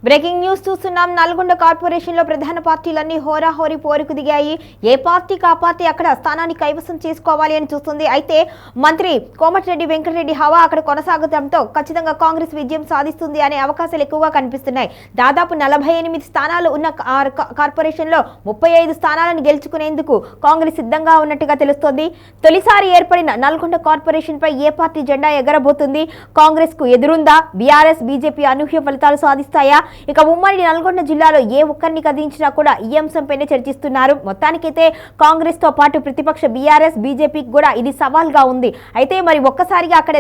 Breaking news చూస్తున్నాం. Nalgonda corporation లో ప్రధాన పార్టీలన్నీ హోరాహోరీ పోరుకు దిగాయి. ఏ పార్టీకి ఆ పార్టీ అక్కడ స్థానాన్ని కైవసం చేసుకోవాలి అని చూస్తుంది. అయితే మంత్రి కోమటిరెడ్డి వెంకటరెడ్డి హవా అక్కడ కొనసాగడంతో ఖచ్చితంగా కాంగ్రెస్ విజయం సాధిస్తుంది అనే అవకాశాలు ఎక్కువగా కనిపిస్తున్నాయి. దాదాపు 48 స్థానాలు ఉన్న కార్పొరేషన్ లో 35 స్థానాలను గెలుచుకునేందుకు కాంగ్రెస్ సిద్ధంగా ఉన్నట్టుగా తెలుస్తోంది. తొలిసారి ఏర్పడిన నల్గొండ కార్పొరేషన్ పై ఏ పార్టీ జెండా ఎగరబోతుంది? కాంగ్రెస్ కు ఎదురుందా? బీఆర్ఎస్ బీజేపీ అనూహ్య ఫలితాలు సాధిస్తాయా? ఇక ఉమ్మడి నల్గొండ జిల్లాలో ఏ ఒక్కరిని కదిలించినా కూడా ఈ అంశంపైనే చర్చిస్తున్నారు. మొత్తానికైతే కాంగ్రెస్ తో పాటు ప్రతిపక్ష బీఆర్ఎస్ బీజేపీకి కూడా ఇది సవాల్గా ఉంది. అయితే మరి ఒక్కసారిగా అక్కడ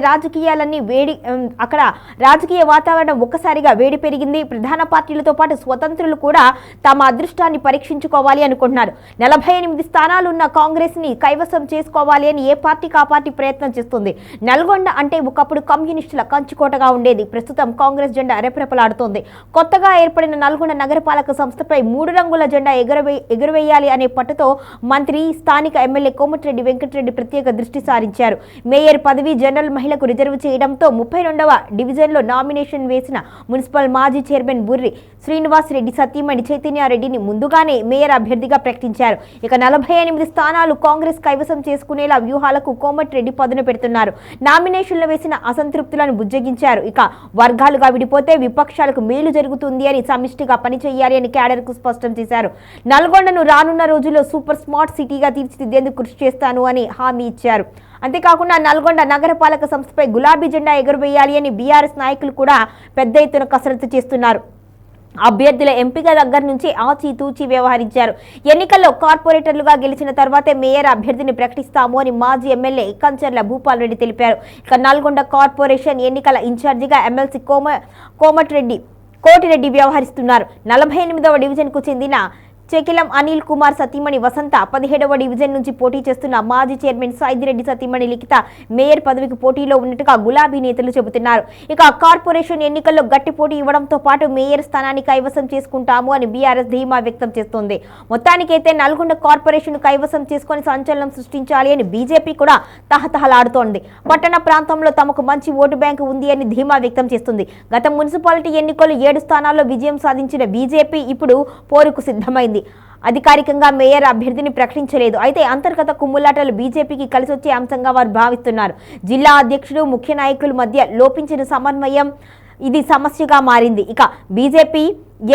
రాజకీయ వాతావరణం ఒక్కసారిగా వేడి పెరిగింది. ప్రధాన పార్టీలతో పాటు స్వతంత్రులు కూడా తమ అదృష్టాన్ని పరీక్షించుకోవాలి అనుకుంటున్నారు. 48 స్థానాలు ఉన్న కాంగ్రెస్ ని కైవసం చేసుకోవాలి అని ఏ పార్టీకి ఆ పార్టీ ప్రయత్నం చేస్తుంది. నల్గొండ అంటే ఒకప్పుడు కమ్యూనిస్టుల కంచుకోటగా ఉండేది. ప్రస్తుతం కాంగ్రెస్ జెండా రెపరెపలాడుతోంది. కొత్తగా ఏర్పడిన నల్గొండ నగరపాలక సంస్థపై 3 రంగుల జెండా ఎగురవేయాలి అనే పట్టుతో మంత్రి స్థానిక ఎమ్మెల్యే కోమటిరెడ్డి వెంకటరెడ్డి ప్రత్యేక దృష్టి సారించారు. మేయర్ పదవి జనరల్ మహిళకు రిజర్వ్ చేయడంతో 32వ డివిజన్లో నామినేషన్ వేసిన మున్సిపల్ మాజీ చైర్మన్ బుర్రి శ్రీనివాస్ రెడ్డి సతీమణి చైతన్యారెడ్డిని ముందుగానే మేయర్ అభ్యర్థిగా ప్రకటించారు. ఇక 48 స్థానాలు కాంగ్రెస్ కైవసం చేసుకునేలా వ్యూహాలకు కోమటిరెడ్డి పదును పెడుతున్నారు. నామినేషన్లు వేసిన అసంతృప్తులను బుజ్జగించారు. ఇక వర్గాలుగా విడిపోతే విపక్షాలకు మేలు జరుగుతుంది అని సమిష్టిగా పనిచేయాలి అని క్యాడర్కు స్పష్టం చేశారు. నల్గొండను రానున్న రోజుల్లో సూపర్ స్మార్ట్ సిటీగా తీర్చిదిద్దేందుకు కృషి చేస్తాను అని హామీ ఇచ్చారు. అంతేకాకుండా నల్గొండ నగరపాలక సంస్థపై గులాబీ జెండా ఎగురవేయాలి అని బీఆర్ఎస్ నాయకులు కూడా పెద్ద ఎత్తున కసరత్తు చేస్తున్నారు. అభ్యర్థుల ఎంపిక దగ్గర నుంచి ఆచితూచి వ్యవహరించారు. ఎన్నికల్లో కార్పొరేటర్లుగా గెలిచిన తర్వాతే మేయర్ అభ్యర్థిని ప్రకటిస్తాము అని మాజీ ఎమ్మెల్యే కంచర్ల భూపాల్ రెడ్డి తెలిపారు. ఇక నల్గొండ కార్పొరేషన్ ఎన్నికల ఇన్ఛార్జిగా ఎమ్మెల్సీ కోటిరెడ్డి వ్యవహరిస్తున్నారు. 48వ డివిజన్కు చెందిన చెకిలం అనిల్ కుమార్ సతీమణి వసంత 17వ డివిజన్ నుంచి పోటీ చేస్తున్న మాజీ చైర్మన్ సైదిరెడ్డి సతీమణి లిఖిత మేయర్ పదవికి పోటీలో ఉన్నట్టుగా గులాబీ నేతలు చెబుతున్నారు. ఇక కార్పొరేషన్ ఎన్నికల్లో గట్టి పోటీ ఇవ్వడంతో పాటు మేయర్ స్థానాన్ని కైవసం చేసుకుంటాము అని బీఆర్ఎస్ ధీమా వ్యక్తం చేస్తోంది. మొత్తానికైతే నల్గొండ కార్పొరేషన్ కైవసం చేసుకుని సంచలనం సృష్టించాలి అని బీజేపీ కూడా తహతహలాడుతోంది. పట్టణ ప్రాంతంలో తమకు మంచి ఓటు బ్యాంకు ఉంది అని ధీమా వ్యక్తం చేస్తుంది. గత మున్సిపాలిటీ ఎన్నికల్లో 7 స్థానాల్లో విజయం సాధించిన బీజేపీ ఇప్పుడు పోరుకు సిద్ధమైంది. అధికారికంగా మేయర్ అభ్యర్థిని ప్రకటించలేదు. అయితే అంతర్గత కుమ్ములాటలు బీజేపీకి కలిసొచ్చే అంశంగా వారు భావిస్తున్నారు. జిల్లా అధ్యక్షుడు ముఖ్య నాయకుల మధ్య లోపించిన సమన్వయం ఇది సమస్యగా మారింది. ఇక బీజేపీ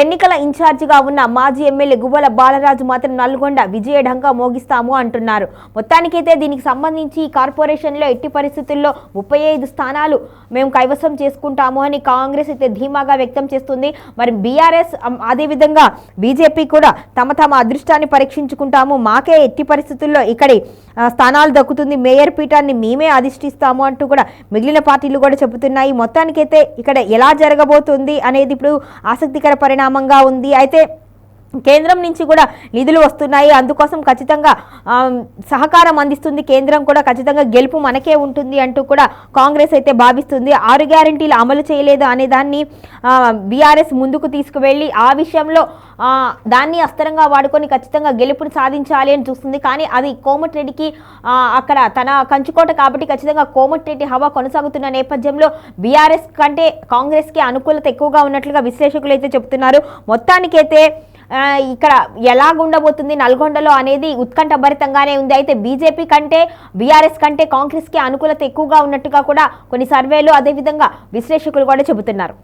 ఎన్నికల ఇన్ఛార్జిగా ఉన్న మాజీ ఎమ్మెల్యే గువ్వల బాలరాజు మాత్రం నల్గొండ విజయఢంగా మోగిస్తాము అంటున్నారు. మొత్తానికైతే దీనికి సంబంధించి కార్పొరేషన్లో ఎట్టి పరిస్థితుల్లో 35 స్థానాలు మేము కైవసం చేసుకుంటాము అని కాంగ్రెస్ అయితే ధీమాగా వ్యక్తం చేస్తుంది. మరి బీఆర్ఎస్ అదేవిధంగా బీజేపీ కూడా తమ అదృష్టాన్ని పరీక్షించుకుంటాము, మాకే ఎట్టి పరిస్థితుల్లో ఇక్కడి స్థానాలు దక్కుతుంది, మేయర్ పీఠాన్ని మేమే అధిష్ఠిస్తాము అంటూ కూడా మిగిలిన పార్టీలు కూడా చెబుతున్నాయి. మొత్తానికైతే ఇక్కడ ఎలా జరగబోతుంది అనేది ఇప్పుడు ఆసక్తికర పరిణామంగా ఉంది. అయితే కేంద్రం నుంచి కూడా నిధులు వస్తున్నాయి, అందుకోసం ఖచ్చితంగా సహకారం అందిస్తుంది కేంద్రం కూడా, ఖచ్చితంగా గెలుపు మనకే ఉంటుంది అంటూ కూడా కాంగ్రెస్ అయితే భావిస్తుంది. 6 గ్యారెంటీలు అమలు చేయలేదు అనే దాన్ని బీఆర్ఎస్ ముందుకు తీసుకువెళ్ళి ఆ విషయంలో దాన్ని అస్త్రంగా వాడుకొని ఖచ్చితంగా గెలుపుని సాధించాలి అని చూస్తుంది. కానీ అది కోమటిరెడ్డికి అక్కడ తన కంచుకోట కాబట్టి ఖచ్చితంగా కోమటిరెడ్డి హవా కొనసాగుతున్న నేపథ్యంలో బీఆర్ఎస్ కంటే కాంగ్రెస్కి అనుకూలత ఎక్కువగా ఉన్నట్లుగా విశ్లేషకులు అయితే చెబుతున్నారు. మొత్తానికైతే ఇక్కడ ఎలాగుండబోతుంది నల్గొండలో అనేది ఉత్కంఠభరితంగానే ఉంది. అయితే బీజేపీ కంటే బీఆర్ఎస్ కంటే కాంగ్రెస్కి అనుకూలత ఎక్కువగా ఉన్నట్టుగా కూడా కొన్ని సర్వేలు అదేవిధంగా విశ్లేషకులు కూడా చెబుతున్నారు.